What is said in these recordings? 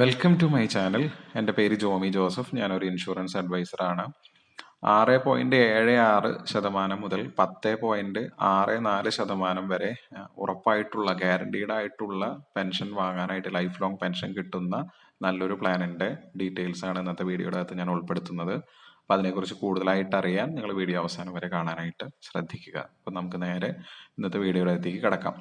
Welcome to my channel. എൻ്റെ പേര് Jomy Joseph. ഞാനൊരു ഇൻഷുറൻസ് അഡ്വൈസറാണ്. 6.76% മുതൽ 10.64% വരെ ഉറപ്പായിട്ടുള്ള ഗ്യാരണ്ടീഡ് ആയിട്ടുള്ള പെൻഷൻ വാങ്ങാനായിട്ട് ലൈഫ് ലോങ് പെൻഷൻ കിട്ടുന്ന നല്ലൊരു പ്ലാനിൻ്റെ ഡീറ്റെയിൽസ് ആണ് ഇന്നത്തെ വീഡിയോയുടെ അകത്ത് ഞാൻ ഉൾപ്പെടുത്തുന്നത്. അപ്പോൾ അതിനെക്കുറിച്ച് കൂടുതലായിട്ട് അറിയാൻ നിങ്ങൾ വീഡിയോ അവസാനം വരെ കാണാനായിട്ട് ശ്രദ്ധിക്കുക. അപ്പോൾ നമുക്ക് നേരെ ഇന്നത്തെ വീഡിയോയുടെ അകത്തേക്ക് കിടക്കാം.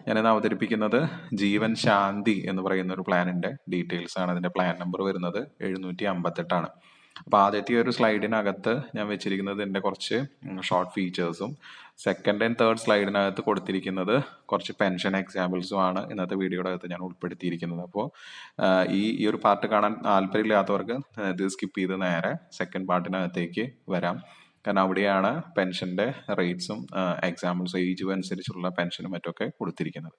ഞാനിന്ന് അവതരിപ്പിക്കുന്നത് ജീവൻ ശാന്തി എന്ന് പറയുന്ന ഒരു പ്ലാനിൻ്റെ ഡീറ്റെയിൽസ് ആണ്. അതിൻ്റെ പ്ലാൻ നമ്പർ വരുന്നത് 758. അപ്പോൾ ആദ്യത്തെ ഒരു സ്ലൈഡിനകത്ത് ഞാൻ വെച്ചിരിക്കുന്നത് എൻ്റെ കുറച്ച് ഷോർട്ട് ഫീച്ചേഴ്സും, സെക്കൻഡ് ആൻഡ് തേർഡ് സ്ലൈഡിനകത്ത് കൊടുത്തിരിക്കുന്നത് കുറച്ച് പെൻഷൻ എക്സാമ്പിൾസും ആണ് ഇന്നത്തെ വീഡിയോയുടെ അകത്ത് ഞാൻ ഉൾപ്പെടുത്തിയിരിക്കുന്നത്. അപ്പോൾ ഈ ഒരു പാർട്ട് കാണാൻ താല്പര്യമില്ലാത്തവർക്ക് ഇത് സ്കിപ്പ് ചെയ്ത് നേരെ സെക്കൻഡ് പാർട്ടിനകത്തേക്ക് വരാം. കാരണം അവിടെയാണ് പെൻഷൻ്റെ റേറ്റ്സും എക്സാമ്പിൾസും ഏജും അനുസരിച്ചുള്ള പെൻഷനും മറ്റൊക്കെ കൊടുത്തിരിക്കുന്നത്.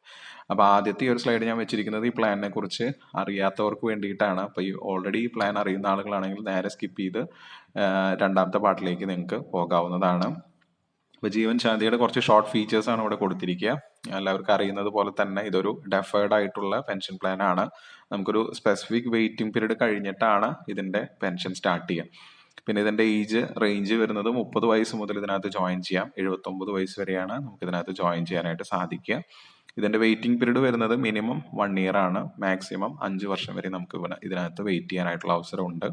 അപ്പോൾ ആദ്യത്തെ ഈ ഒരു സ്ലൈഡ് ഞാൻ വെച്ചിരിക്കുന്നത് ഈ പ്ലാനിനെ കുറിച്ച് അറിയാത്തവർക്ക് വേണ്ടിയിട്ടാണ്. അപ്പോൾ ഈ ഓൾറെഡി ഈ പ്ലാൻ അറിയുന്ന ആളുകളാണെങ്കിൽ നേരെ സ്കിപ്പ് ചെയ്ത് രണ്ടാമത്തെ പാർട്ടിലേക്ക് നിങ്ങൾക്ക് പോകാവുന്നതാണ്. അപ്പോൾ ജീവൻ ശാന്തിയുടെ കുറച്ച് ഷോർട്ട് ഫീച്ചേഴ്സ് ആണ് ഇവിടെ കൊടുത്തിരിക്കുക. എല്ലാവർക്കും അറിയുന്നത് പോലെ തന്നെ ഇതൊരു ഡെഫേർഡ് ആയിട്ടുള്ള പെൻഷൻ പ്ലാൻ ആണ്. നമുക്കൊരു സ്പെസിഫിക് വെയിറ്റിംഗ് പീരീഡ് കഴിഞ്ഞിട്ടാണ് ഇതിൻ്റെ പെൻഷൻ സ്റ്റാർട്ട് ചെയ്യുക. പിന്നെ ഇതിൻ്റെ ഏജ് റേഞ്ച് വരുന്നത് 30 വയസ്സ് മുതൽ ഇതിനകത്ത് ജോയിൻ ചെയ്യാം. 79 വയസ്സ് വരെയാണ് നമുക്ക് ഇതിനകത്ത് ജോയിൻ ചെയ്യാനായിട്ട് സാധിക്കുക. ഇതിൻ്റെ വെയിറ്റിംഗ് പീരീഡ് വരുന്നത് മിനിമം 1 ഇയർ ആണ്. മാക്സിമം 5 വർഷം വരെ നമുക്ക് ഇതിനകത്ത് വെയിറ്റ് ചെയ്യാനായിട്ടുള്ള അവസരമുണ്ട്.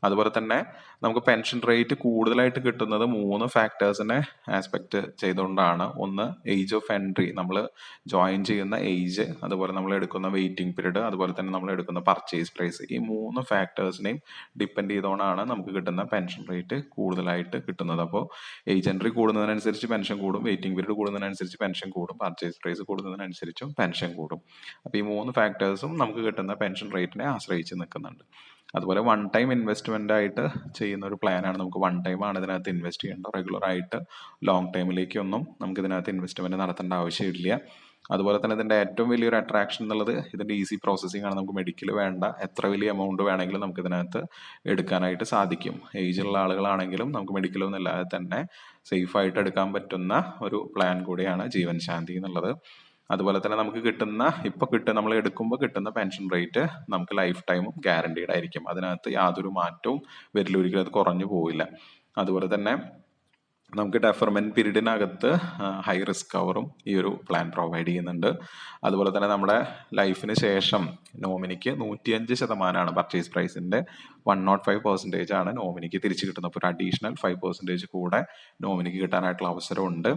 അതുപോലെ തന്നെ നമുക്ക് പെൻഷൻ റേറ്റ് കൂടുതലായിട്ട് കിട്ടുന്നത് 3 ഫാക്ടേഴ്സിനെ ആസ്പെക്ട് ചെയ്തുകൊണ്ടാണ്. ഒന്ന്, ഏജ് ഓഫ് എൻട്രി, നമ്മൾ ജോയിൻ ചെയ്യുന്ന ഏജ്, അതുപോലെ നമ്മൾ എടുക്കുന്ന വെയിറ്റിംഗ് പീരീഡ്, അതുപോലെ തന്നെ നമ്മൾ എടുക്കുന്ന പർച്ചേസ് പ്രൈസ്. ഈ 3 ഫാക്ടേഴ്സിനെയും ഡിപ്പെൻഡ് ചെയ്തുകൊണ്ടാണ് നമുക്ക് കിട്ടുന്ന പെൻഷൻ റേറ്റ് കൂടുതലായിട്ട് കിട്ടുന്നത്. അപ്പോൾ ഏജ് എൻട്രി കൂടുന്നതിനനുസരിച്ച് പെൻഷൻ കൂടും, വെയിറ്റിംഗ് പീരീഡ് കൂടുന്നതിനനുസരിച്ച് പെൻഷൻ കൂടും, പർച്ചേസ് പ്രൈസ് കൂടുന്നതിനനുസരിച്ചും പെൻഷൻ കൂടും. അപ്പോൾ ഈ 3 ഫാക്ടേഴ്സും നമുക്ക് കിട്ടുന്ന പെൻഷൻ റേറ്റിനെ ആശ്രയിച്ച് നിൽക്കുന്നുണ്ട്. അതുപോലെ വൺ ടൈം ഇൻവെസ്റ്റ്മെന്റ് ആയിട്ട് ചെയ്യുന്ന ഒരു പ്ലാനാണ്. നമുക്ക് വൺ ടൈം ആണ് ഇതിനകത്ത് ഇൻവെസ്റ്റ് ചെയ്യേണ്ടത്. റെഗുലർ ആയിട്ട് ലോങ് ടൈമിലേക്കൊന്നും നമുക്ക് ഇതിനകത്ത് ഇൻവെസ്റ്റ്മെന്റ് നടത്തേണ്ട ആവശ്യമില്ല. അതുപോലെ തന്നെ ഇതിന്റെ ഏറ്റവും വലിയൊരു അട്രാക്ഷൻ എന്നുള്ളത് ഇതിന്റെ ഈസി പ്രോസസ്സിംഗ് ആണ്. നമുക്ക് മെഡിക്കൽ വേണ്ട, എത്ര വലിയ എമൗണ്ട് വേണമെങ്കിലും നമുക്ക് ഇതിനകത്ത് എടുക്കാനായിട്ട് സാധിക്കും. ഏജുള്ള ആളുകളാണെങ്കിലും നമുക്ക് മെഡിക്കലൊന്നും ഇല്ലാതെ തന്നെ സേഫ് ആയിട്ട് എടുക്കാൻ പറ്റുന്ന ഒരു പ്ലാൻ കൂടിയാണ് ജീവൻ ശാന്തി എന്നുള്ളത്. അതുപോലെ തന്നെ നമുക്ക് നമ്മൾ എടുക്കുമ്പോൾ കിട്ടുന്ന പെൻഷൻ റേറ്റ് നമുക്ക് ലൈഫ് ടൈമും ഗ്യാരണ്ടീഡ് ആയിരിക്കും. അതിനകത്ത് യാതൊരു മാറ്റവും വരില്ല, ഒരിക്കലും അത് കുറഞ്ഞു പോവില്ല. അതുപോലെ തന്നെ നമുക്ക് ഡെഫർമെന്റ് പീരീഡിനകത്ത് ഹൈ റിസ്ക് കവറും ഈ ഒരു പ്ലാൻ പ്രൊവൈഡ് ചെയ്യുന്നുണ്ട്. അതുപോലെ തന്നെ നമ്മുടെ ലൈഫിന് ശേഷം നോമിനിക്ക് 105% പർച്ചേസ് പ്രൈസിന്റെ 105% ആണ് നോമിനിക്ക് തിരിച്ചു കിട്ടുന്നത്. അപ്പോൾ ഒരു അഡീഷണൽ 5% കൂടെ നോമിനിക്ക് കിട്ടാനായിട്ടുള്ള അവസരമുണ്ട്.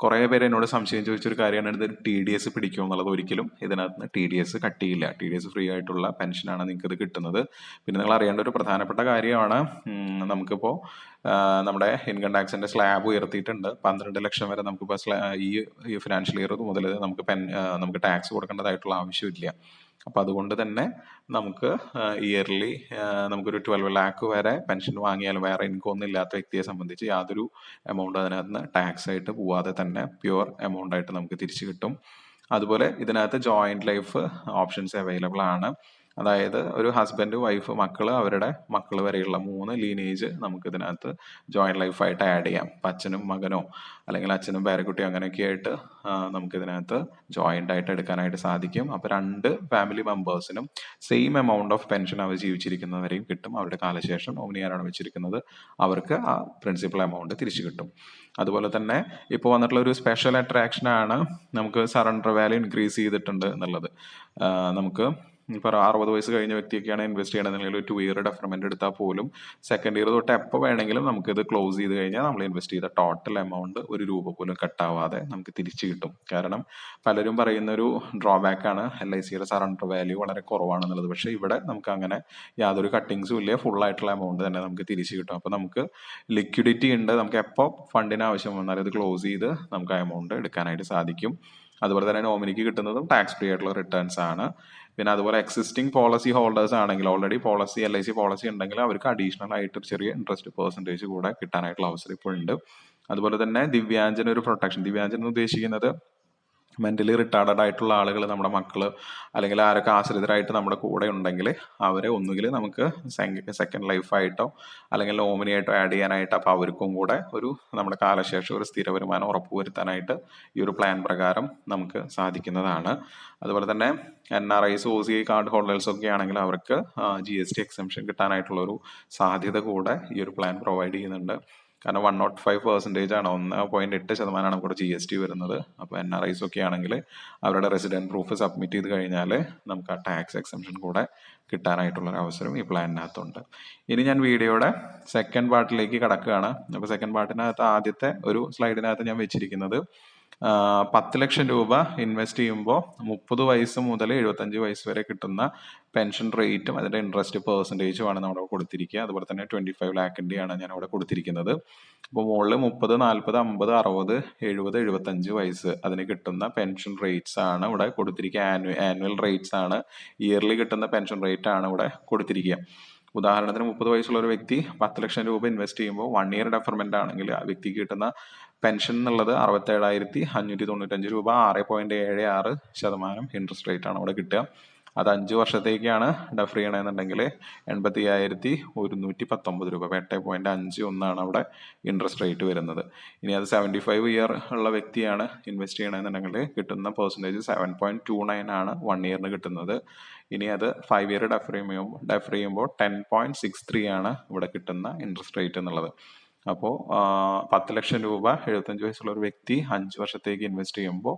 കുറേ പേര് എന്നോട് സംശയം ചോദിച്ചൊരു കാര്യമാണ്, ഇത് TDS പിടിക്കുമോ എന്നുള്ളത്. ഒരിക്കലും ഇതിനകത്ത് TDS കട്ട് ചെയ്യില്ല. TDS ഫ്രീ ആയിട്ടുള്ള പെൻഷനാണ് നിങ്ങൾക്ക് ഇത് കിട്ടുന്നത്. പിന്നെ നിങ്ങൾ അറിയേണ്ട ഒരു പ്രധാനപ്പെട്ട കാര്യമാണ്, നമുക്കിപ്പോൾ നമ്മുടെ ഇൻകം ടാക്സിന്റെ സ്ലാബ് ഉയർത്തിയിട്ടുണ്ട്. 12 ലക്ഷം വരെ നമുക്കിപ്പോൾ ഈ ഫിനാൻഷ്യൽ ഇയർ മുതൽ നമുക്ക് ടാക്സ് കൊടുക്കേണ്ടതായിട്ടുള്ള ആവശ്യമില്ല. അപ്പൊ അതുകൊണ്ട് തന്നെ നമുക്ക് ഇയർലി നമുക്കൊരു 12 ലാക്ക് വരെ പെൻഷൻ വാങ്ങിയാലും വേറെ ഇൻകം ഒന്നും ഇല്ലാത്ത വ്യക്തിയെ സംബന്ധിച്ച് യാതൊരു എമൗണ്ട് അതിനകത്ത് ടാക്സ് ആയിട്ട് പോവാതെ തന്നെ പ്യുവർ എമൗണ്ട് ആയിട്ട് നമുക്ക് തിരിച്ചു കിട്ടും. അതുപോലെ ഇതിനകത്ത് ജോയിന്റ് ലൈഫ് ഓപ്ഷൻസ് അവൈലബിൾ ആണ്. അതായത് ഒരു ഹസ്ബൻഡ്, വൈഫ്, മക്കള്, അവരുടെ മക്കൾ വരെയുള്ള 3 ലീനേജ് നമുക്ക് ഇതിനകത്ത് ജോയിന്റ് ലൈഫായിട്ട് ആഡ് ചെയ്യാം. ഇപ്പം അച്ഛനും മകനോ അല്ലെങ്കിൽ അച്ഛനും പേരക്കുട്ടിയോ അങ്ങനെയൊക്കെ ആയിട്ട് നമുക്ക് ഇതിനകത്ത് ജോയിന്റ് ആയിട്ട് എടുക്കാനായിട്ട് സാധിക്കും. അപ്പൊ 2 ഫാമിലി മെമ്പേഴ്സിനും സെയിം എമൗണ്ട് ഓഫ് പെൻഷൻ അവർ ജീവിച്ചിരിക്കുന്നവരെയും കിട്ടും. അവരുടെ കാലശേഷം നോമിനിയാരാണ് വെച്ചിരിക്കുന്നത് അവർക്ക് ആ പ്രിൻസിപ്പൽ എമൗണ്ട് തിരിച്ചു കിട്ടും. അതുപോലെ തന്നെ ഇപ്പോൾ വന്നിട്ടുള്ള ഒരു സ്പെഷ്യൽ അട്രാക്ഷൻ ആണ് നമുക്ക് സറണ്ടർ വാല്യൂ ഇൻക്രീസ് ചെയ്തിട്ടുണ്ട് എന്നുള്ളത്. നമുക്ക് ഇപ്പോൾ 60 വയസ്സ് കഴിഞ്ഞ വ്യക്തിയൊക്കെയാണ് ഇൻവെസ്റ്റ് ചെയ്യണമെന്നുണ്ടെങ്കിൽ ഒരു 2 ഇയർ ഡെഫർമെന്റ് എടുത്താൽ പോലും സെക്കൻഡ് ഇയർ തൊട്ട് എപ്പോൾ വേണമെങ്കിലും നമുക്ക് ഇത് ക്ലോസ് ചെയ്ത് കഴിഞ്ഞാൽ നമ്മൾ ഇൻവെസ്റ്റ് ചെയ്ത ടോട്ടൽ എമൗണ്ട് 1 രൂപ പോലും കട്ടാവാതെ നമുക്ക് തിരിച്ചു കിട്ടും. കാരണം പലരും പറയുന്ന ഒരു ഡ്രോബാക്ക് ആണ് LICയുടെ സറണ്ടർ വാല്യൂ വളരെ കുറവാണെന്നുള്ളത്. പക്ഷേ ഇവിടെ നമുക്ക് അങ്ങനെ യാതൊരു കട്ടിങ്സും ഇല്ല. ഫുൾ ആയിട്ടുള്ള എമൗണ്ട് തന്നെ നമുക്ക് തിരിച്ചു കിട്ടും. അപ്പോൾ നമുക്ക് ലിക്വിഡിറ്റി ഉണ്ട്. നമുക്ക് എപ്പോൾ ഫണ്ടിന് ആവശ്യം വന്നാലും ഇത് ക്ലോസ് ചെയ്ത് നമുക്ക് ആ എമൗണ്ട് എടുക്കാനായിട്ട് സാധിക്കും. അതുപോലെ തന്നെ നോമിനിക്ക് കിട്ടുന്നതും ടാക്സ് ഫ്രീ ആയിട്ടുള്ള റിട്ടേൺസ് ആണ്. പിന്നെ അതുപോലെ എക്സിസ്റ്റിംഗ് പോളിസി ഹോൾഡേഴ്സ് ആണെങ്കിൽ ഓൾറെഡി LIC പോളിസി ഉണ്ടെങ്കിൽ അവർക്ക് അഡീഷണൽ ആയിട്ട് ഒരു ചെറിയ ഇൻട്രസ്റ്റ് പെർസെൻറ്റേജ് കൂടെ കിട്ടാനായിട്ടുള്ള അവസരം ഇപ്പോൾ ഉണ്ട്. അതുപോലെ തന്നെ ദിവ്യാഞ്ജന ഒരു പ്രൊട്ടക്ഷൻ. ദിവ്യാഞ്ജൻ എന്ന് ഉദ്ദേശിക്കുന്നത് മെൻ്റലി റിട്ടാർഡഡ് ആയിട്ടുള്ള ആളുകൾ, നമ്മുടെ മക്കൾ അല്ലെങ്കിൽ ആരൊക്കെ ആശ്രിതരായിട്ട് നമ്മുടെ കൂടെ ഉണ്ടെങ്കിൽ അവരെ ഒന്നുകിൽ നമുക്ക് സെക്കൻഡ് ലൈഫായിട്ടോ അല്ലെങ്കിൽ നോമിനി ആയിട്ടോ ആഡ് ചെയ്യാനായിട്ട്, അപ്പോൾ അവർക്കും കൂടെ ഒരു നമ്മുടെ കാലശേഷം ഒരു സ്ഥിര വരുമാനം ഉറപ്പുവരുത്താനായിട്ട് ഈ ഒരു പ്ലാൻ പ്രകാരം നമുക്ക് സാധിക്കുന്നതാണ്. അതുപോലെ തന്നെ NRIs, OCI കാർഡ് ഹോൾഡേഴ്സ് ഒക്കെ ആണെങ്കിൽ അവർക്ക് GST എക്സംഷൻ കിട്ടാനായിട്ടുള്ള ഒരു സാധ്യത കൂടെ ഈ ഒരു പ്ലാൻ പ്രൊവൈഡ് ചെയ്യുന്നുണ്ട്. കാരണം 105% ആണ്, 1.8% നമ്മുടെ GST വരുന്നത്. അപ്പോൾ NRIs ഒക്കെ ആണെങ്കിൽ അവരുടെ റെസിഡൻറ്റ് പ്രൂഫ് സബ്മിറ്റ് ചെയ്ത് കഴിഞ്ഞാൽ നമുക്ക് ആ ടാക്സ് എക്സംഷൻ കൂടെ കിട്ടാനായിട്ടുള്ളൊരു അവസരം ഈ പ്ലാനിനകത്തുണ്ട്. ഇനി ഞാൻ വീഡിയോയുടെ സെക്കൻഡ് പാർട്ടിലേക്ക് കടക്കുകയാണ്. അപ്പോൾ സെക്കൻഡ് പാർട്ടിനകത്ത് ആദ്യത്തെ ഒരു സ്ലൈഡിനകത്ത് ഞാൻ വെച്ചിരിക്കുന്നത് 10 ലക്ഷം രൂപ ഇൻവെസ്റ്റ് ചെയ്യുമ്പോൾ 30 വയസ്സ് മുതൽ 75 വയസ്സ് വരെ കിട്ടുന്ന പെൻഷൻ റേറ്റും അതിൻ്റെ ഇൻട്രസ്റ്റ് പെർസെൻറ്റേജുമാണ് നമ്മൾ കൊടുത്തിരിക്കുക. അതുപോലെ തന്നെ 25 ലാഖിൻ്റെയാണ് ഞാൻ അവിടെ കൊടുത്തിരിക്കുന്നത്. അപ്പോൾ മുകളിൽ 30, 40, 50, 60, 70, 75 വയസ്സ് അതിന് കിട്ടുന്ന പെൻഷൻ റേറ്റ്സ് ആണ് ഇവിടെ കൊടുത്തിരിക്കുക. ആനുവൽ റേറ്റ്സ് ആണ്, ഇയർലി കിട്ടുന്ന പെൻഷൻ റേറ്റ് ആണ് ഇവിടെ കൊടുത്തിരിക്കുക. ഉദാഹരണത്തിന് 30 വയസ്സുള്ള ഒരു വ്യക്തി 10 ലക്ഷം രൂപ ഇൻവെസ്റ്റ് ചെയ്യുമ്പോൾ 1 ഇയർ ഡെഫർമെന്റ് ആണെങ്കിൽ ആ വ്യക്തിക്ക് കിട്ടുന്ന പെൻഷൻ എന്നുള്ളത് 67,595 രൂപ, 6.76% ഇൻട്രസ്റ്റ് റേറ്റ് ആണ് അവിടെ കിട്ടുക. അത് 5 വർഷത്തേക്കാണ് ഡെഫർ ചെയ്യണമെന്നുണ്ടെങ്കിൽ 85,119 രൂപ, 8.51 അവിടെ ഇൻട്രസ്റ്റ് റേറ്റ് വരുന്നത്. ഇനി അത് 75 ഇയർ ഉള്ള വ്യക്തിയാണ് ഇൻവെസ്റ്റ് ചെയ്യണമെന്നുണ്ടെങ്കിൽ കിട്ടുന്ന പെർസെൻറ്റേജ് 7.29 ആണ് 1 ഇയറിന് കിട്ടുന്നത്. ഇനി അത് 5 ഇയർ ഡെഫർ ചെയ്യുമ്പോൾ 10.63 ആണ് ഇവിടെ കിട്ടുന്ന ഇൻട്രസ്റ്റ് റേറ്റ് എന്നുള്ളത്. അപ്പോൾ 10 ലക്ഷം രൂപ 75 വയസ്സുള്ള ഒരു വ്യക്തി 5 വർഷത്തേക്ക് ഇൻവെസ്റ്റ് ചെയ്യുമ്പോൾ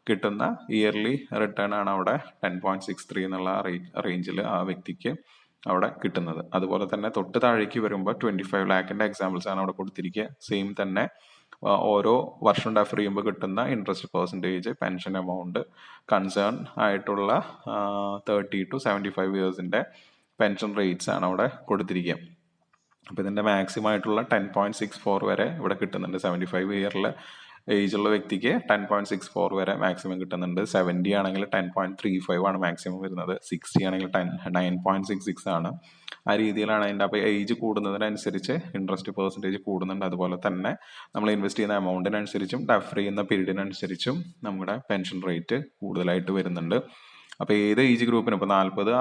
കിട്ടുന്ന ഇയർലി റിട്ടേൺ ആണ് അവിടെ 10.63 എന്നുള്ള റേഞ്ചിൽ ആ വ്യക്തിക്ക് അവിടെ കിട്ടുന്നത്. അതുപോലെ തന്നെ തൊട്ട് താഴേക്ക് വരുമ്പോൾ 25 ലാഖിൻ്റെ എക്സാമ്പിൾസ് ആണ് അവിടെ കൊടുത്തിരിക്കുക. സെയിം തന്നെ ഓരോ വർഷം ഡെഫർ ചെയ്യുമ്പോൾ കിട്ടുന്ന interest percentage, pension amount, concern ആയിട്ടുള്ള 30 to 75 ഇയേഴ്സിൻ്റെ പെൻഷൻ റേറ്റ്സ് ആണ് അവിടെ കൊടുത്തിരിക്കുക. അപ്പോൾ ഇതിൻ്റെ മാക്സിമം ആയിട്ടുള്ള 10.64 വരെ ഇവിടെ കിട്ടുന്നുണ്ട്. 75 ഇയറിൽ ഏജുള്ള വ്യക്തിക്ക് 10.64 വരെ മാക്സിമം കിട്ടുന്നുണ്ട്. 70 ആണെങ്കിൽ 10.35 ആണ് മാക്സിമം വരുന്നത്. 60 ആണെങ്കിൽ 9.66 ആണ്. ആ രീതിയിലാണ് അതിൻ്റെ. അപ്പോൾ ഏജ് കൂടുന്നതിനനുസരിച്ച് ഇൻട്രസ്റ്റ് പെർസെൻറ്റേജ് കൂടുന്നുണ്ട്. അതുപോലെ തന്നെ നമ്മൾ ഇൻവെസ്റ്റ് ചെയ്യുന്ന എമൗണ്ടിനനുസരിച്ചും ഡെഫർ ചെയ്യുന്ന പീരീഡിനനുസരിച്ചും നമ്മുടെ പെൻഷൻ റേറ്റ് കൂടുതലായിട്ട് വരുന്നുണ്ട്. അപ്പോൾ ഏത് ഏജ് ഗ്രൂപ്പിനും ഇപ്പോൾ 40,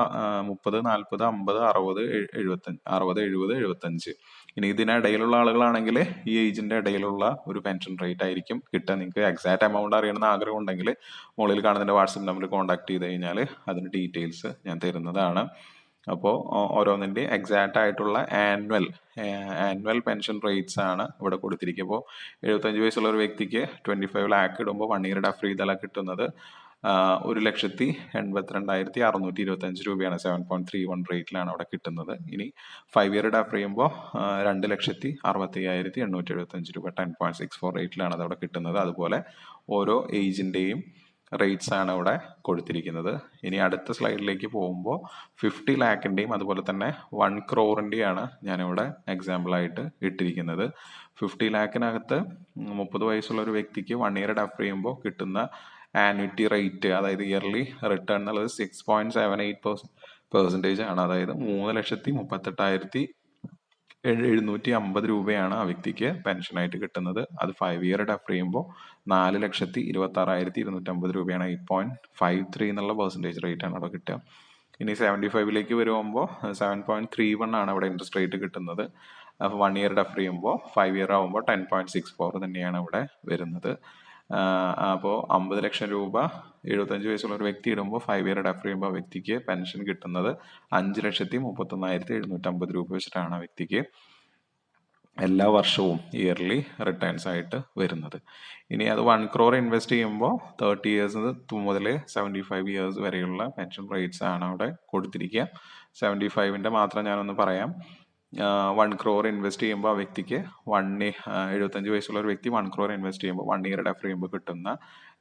30, 40, 50, 60, 70, 75 ഇനി ഇതിനിടയിലുള്ള ആളുകളാണെങ്കിൽ ഈ ഏജിൻ്റെ ഇടയിലുള്ള ഒരു പെൻഷൻ റേറ്റ് ആയിരിക്കും കിട്ടുക. നിങ്ങൾക്ക് എക്സാക്ട് എമൗണ്ട് അറിയണമെന്ന് ആഗ്രഹം ഉണ്ടെങ്കിൽ മുകളിൽ കാണുന്നതിൻ്റെ വാട്സപ്പ് നമ്പറിൽ കോൺടാക്ട് ചെയ്ത് കഴിഞ്ഞാൽ അതിൻ്റെ ഡീറ്റെയിൽസ് ഞാൻ തരുന്നതാണ്. അപ്പോൾ ഓരോന്നിൻ്റെ എക്സാക്റ്റ് ആയിട്ടുള്ള ആനുവൽ പെൻഷൻ റേറ്റ്സ് ആണ് ഇവിടെ കൊടുത്തിരിക്കുക. അപ്പോൾ 75 വയസ്സുള്ള ഒരു വ്യക്തിക്ക് 25 ലാഖ് ഇടുമ്പോൾ 1 ഇയർ ഡെഫർ ചെയ്താൽ കിട്ടുന്നത് 1,82,625 രൂപയാണ്. 7.31 റേറ്റിലാണ് അവിടെ കിട്ടുന്നത്. ഇനി 5 ഇയർ ഡെഫർ ചെയ്യുമ്പോൾ 2,65,875 രൂപ, 10.64 റേറ്റിലാണ് അത് അവിടെ കിട്ടുന്നത്. അതുപോലെ ഓരോ ഏജിൻ്റെയും റേറ്റ്സ് ആണ് ഇവിടെ കൊടുത്തിരിക്കുന്നത്. ഇനി അടുത്ത സ്ലൈഡിലേക്ക് പോകുമ്പോൾ 50 ലാഖിൻ്റെയും അതുപോലെ തന്നെ 1 crore ഞാനിവിടെ എക്സാമ്പിളായിട്ട് ഇട്ടിരിക്കുന്നത്. 50 ലാഖിനകത്ത് 30 വയസ്സുള്ള ഒരു വ്യക്തിക്ക് 1 ഇയർ ഡെഫർ ചെയ്യുമ്പോൾ കിട്ടുന്ന ആനുവിറ്റി റേറ്റ്, അതായത് ഇയർലി റിട്ടേൺ എന്നുള്ളത് 6.78% ആണ്. അതായത് 3,38,750 രൂപയാണ് ആ വ്യക്തിക്ക് പെൻഷനായിട്ട് കിട്ടുന്നത്. അത് 5 ഇയർ ഡെഫർ ചെയ്യുമ്പോൾ 4,26,250 രൂപയാണ്. 8.53 എന്നുള്ള പെർസെൻറ്റേജ് റേറ്റ് ആണ് അവിടെ കിട്ടുക. ഇനി 75ലേക്ക് വരുമ്പോൾ 7.31 ആണ് അവിടെ ഇൻട്രസ്റ്റ് റേറ്റ് കിട്ടുന്നത്. അപ്പോൾ 1 ഇയർ ഡെഫർ ചെയ്യുമ്പോൾ 5 ഇയർ ആകുമ്പോൾ 10.64 തന്നെയാണ് ഇവിടെ വരുന്നത്. അപ്പോൾ 50 ലക്ഷം രൂപ 75 വയസ്സുള്ള ഒരു വ്യക്തി ഇടുമ്പോൾ 5 ഇയർ ഡെഫർ ചെയ്യുമ്പോൾ ആ വ്യക്തിക്ക് പെൻഷൻ കിട്ടുന്നത് 5,31,750 രൂപ വെച്ചിട്ടാണ് ആ വ്യക്തിക്ക് എല്ലാ വർഷവും ഇയർലി റിട്ടേൺസ് ആയിട്ട് വരുന്നത്. ഇനി അത് 1 crore ഇൻവെസ്റ്റ് ചെയ്യുമ്പോൾ 30 ഇയേഴ്സ് മുതൽ 75 ഇയേഴ്സ് വരെയുള്ള പെൻഷൻ റേറ്റ്സ് ആണ് അവിടെ കൊടുത്തിരിക്കുക. 75ൻ്റെ മാത്രം ഞാനൊന്ന് പറയാം. 1 crore ഇൻവെസ്റ്റ് ചെയ്യുമ്പോൾ ആ വ്യക്തിക്ക് 75 വയസ്സുള്ള ഒരു വ്യക്തി 1 crore ഇൻവെസ്റ്റ് ചെയ്യുമ്പോൾ 1 ഇയർ ഡെഫർ ചെയ്യുമ്പോൾ കിട്ടുന്ന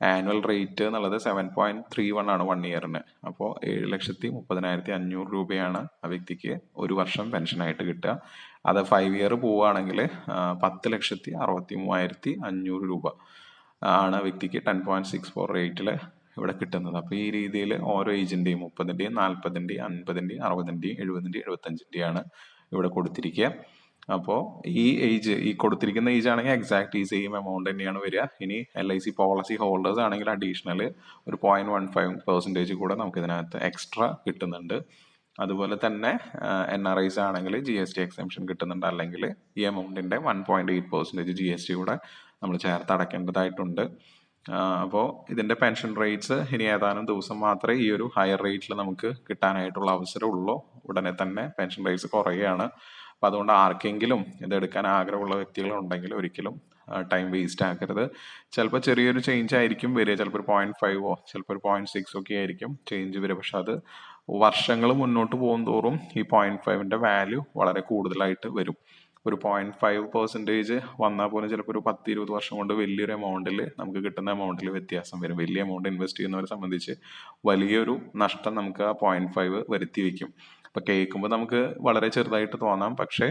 ആനുവൽ റേറ്റ് എന്നുള്ളത് 7.31 ആണ് 1 ഇയറിന്. അപ്പോൾ 7,30,500 രൂപയാണ് ആ വ്യക്തിക്ക് ഒരു വർഷം പെൻഷനായിട്ട് കിട്ടുക. അത് 5 ഇയർ പോവുകയാണെങ്കിൽ 10,63,500 രൂപ ആണ് വ്യക്തിക്ക് 10.64 റേറ്റിൽ ഇവിടെ കിട്ടുന്നത്. അപ്പോൾ ഈ രീതിയിൽ ഓരോ ഏജിൻ്റെയും 30ൻ്റെയും 40ൻ്റെയും 50ൻ്റെയും 60ൻ്റെയും 70ൻ്റെയും 75ൻ്റെയാണ് ഇവിടെ കൊടുത്തിരിക്കുക. അപ്പോൾ ഈ കൊടുത്തിരിക്കുന്ന ഏജ് ആണെങ്കിൽ എക്സാക്ട് ഈ സെയിം എമൗണ്ട് തന്നെയാണ് വരിക. ഇനി LIC പോളിസി ഹോൾഡേഴ്സ് ആണെങ്കിൽ അഡീഷണൽ ഒരു 0.15% കൂടെ നമുക്ക് ഇതിനകത്ത് എക്സ്ട്രാ കിട്ടുന്നുണ്ട്. അതുപോലെ തന്നെ NRIs ആണെങ്കിൽ GST എക്സംഷൻ കിട്ടുന്നുണ്ട്. അല്ലെങ്കിൽ ഈ എമൗണ്ടിൻ്റെ 1.8% GST കൂടെ നമ്മൾ ചേർത്ത് അടയ്ക്കേണ്ടതായിട്ടുണ്ട്. അപ്പോൾ ഇതിൻ്റെ പെൻഷൻ റേറ്റ്സ് ഇനി ഏതാനും ദിവസം മാത്രമേ ഈ ഒരു ഹയർ റേറ്റിൽ നമുക്ക് കിട്ടാനായിട്ടുള്ള അവസരമുള്ളൂ. ഉടനെ തന്നെ പെൻഷൻ റേറ്റ്സ് കുറയുകയാണ്. അപ്പോൾ അതുകൊണ്ട് ആർക്കെങ്കിലും ഇതെടുക്കാൻ ആഗ്രഹമുള്ള വ്യക്തികളുണ്ടെങ്കിൽ ഒരിക്കലും ടൈം വേസ്റ്റ് ആക്കരുത്. ചിലപ്പോൾ ചെറിയൊരു ചേഞ്ച് ആയിരിക്കും വരിക, ചിലപ്പോൾ ഒരു 0.5 ചിലപ്പോൾ ഒരു 0.6 ഒക്കെ ആയിരിക്കും ചേഞ്ച് വരിക. പക്ഷെ അത് വർഷങ്ങൾ മുന്നോട്ട് പോകും തോറും ഈ 0.5ൻ്റെ വാല്യൂ വളരെ കൂടുതലായിട്ട് വരും. ഒരു 0.5% വന്നാൽ പോലും ചിലപ്പോൾ ഒരു 10-20 വർഷം കൊണ്ട് വലിയൊരു എമൗണ്ടിൽ നമുക്ക് കിട്ടുന്ന എമൗണ്ടിൽ വ്യത്യാസം വരും. വലിയ എമൗണ്ട് ഇൻവെസ്റ്റ് ചെയ്യുന്നവരെ സംബന്ധിച്ച് വലിയൊരു നഷ്ടം നമുക്ക് ആ 0.5 വരുത്തി വയ്ക്കും. അപ്പോൾ കേൾക്കുമ്പോൾ നമുക്ക് വളരെ ചെറുതായിട്ട് തോന്നാം, പക്ഷേ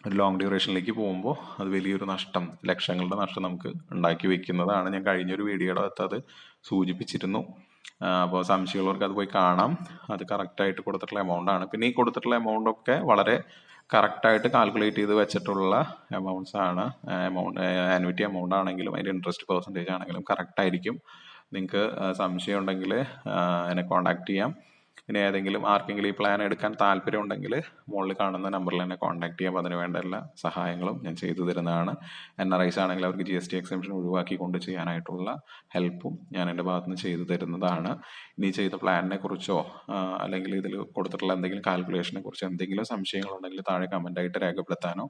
ഒരു ലോങ് ഡ്യൂറേഷനിലേക്ക് പോകുമ്പോൾ അത് വലിയൊരു നഷ്ടം, ലക്ഷങ്ങളുടെ നഷ്ടം നമുക്ക് ഉണ്ടാക്കി വെക്കുന്നതാണ്. ഞാൻ കഴിഞ്ഞൊരു വീഡിയോയുടെ അകത്ത് അത് സൂചിപ്പിച്ചിരുന്നു. അപ്പോൾ സംശയമുള്ളവർക്ക് അത് പോയി കാണാം. അത് കറക്റ്റായിട്ട് കൊടുത്തിട്ടുള്ള എമൗണ്ട് ആണ്. പിന്നെ ഈ കൊടുത്തിട്ടുള്ള എമൗണ്ട് ഒക്കെ വളരെ കറക്റ്റായിട്ട് കാൽക്കുലേറ്റ് ചെയ്ത് വെച്ചിട്ടുള്ള എമൗണ്ട്സ് ആണ്. ആനുവിറ്റി എമൗണ്ട് ആണെങ്കിലും അതിൻ്റെ ഇൻട്രസ്റ്റ് പെർസെൻറ്റേജ് ആണെങ്കിലും കറക്റ്റായിരിക്കും. നിങ്ങൾക്ക് സംശയം ഉണ്ടെങ്കിൽ എന്നെ കോൺടാക്ട് ചെയ്യാം. ഇനി ആർക്കെങ്കിലും ഈ പ്ലാൻ എടുക്കാൻ താല്പര്യം ഉണ്ടെങ്കിൽ മുകളിൽ കാണുന്ന നമ്പറിൽ എന്നെ കോൺടാക്ട് ചെയ്യാം. അതിന് വേണ്ട എല്ലാ സഹായങ്ങളും ഞാൻ ചെയ്തു തരുന്നതാണ്. NRIs ആണെങ്കിൽ അവർക്ക് GST എക്സംഷൻ ഒഴിവാക്കിക്കൊണ്ട് ചെയ്യാനായിട്ടുള്ള ഹെൽപ്പും ഞാൻ എൻ്റെ ഭാഗത്ത് നിന്ന് ചെയ്തു തരുന്നതാണ്. ഇനി ചെയ്ത പ്ലാനിനെ കുറിച്ചോ അല്ലെങ്കിൽ ഇതിൽ കൊടുത്തിട്ടുള്ള എന്തെങ്കിലും കാൽക്കുലേഷനെ കുറിച്ചോ എന്തെങ്കിലും സംശയങ്ങളുണ്ടെങ്കിൽ താഴെ കമൻ്റായിട്ട് രേഖപ്പെടുത്താനോ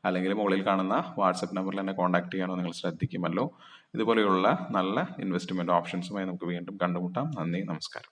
അല്ലെങ്കിൽ മുകളിൽ കാണുന്ന വാട്സപ്പ് നമ്പറിൽ എന്നെ കോൺടാക്ട് ചെയ്യാനോ നിങ്ങൾ ശ്രദ്ധിക്കുമല്ലോ. ഇതുപോലെയുള്ള നല്ല ഇൻവെസ്റ്റ്മെൻറ്റ് ഓപ്ഷൻസുമായി നമുക്ക് വീണ്ടും കണ്ടുമുട്ടാം. നന്ദി, നമസ്കാരം.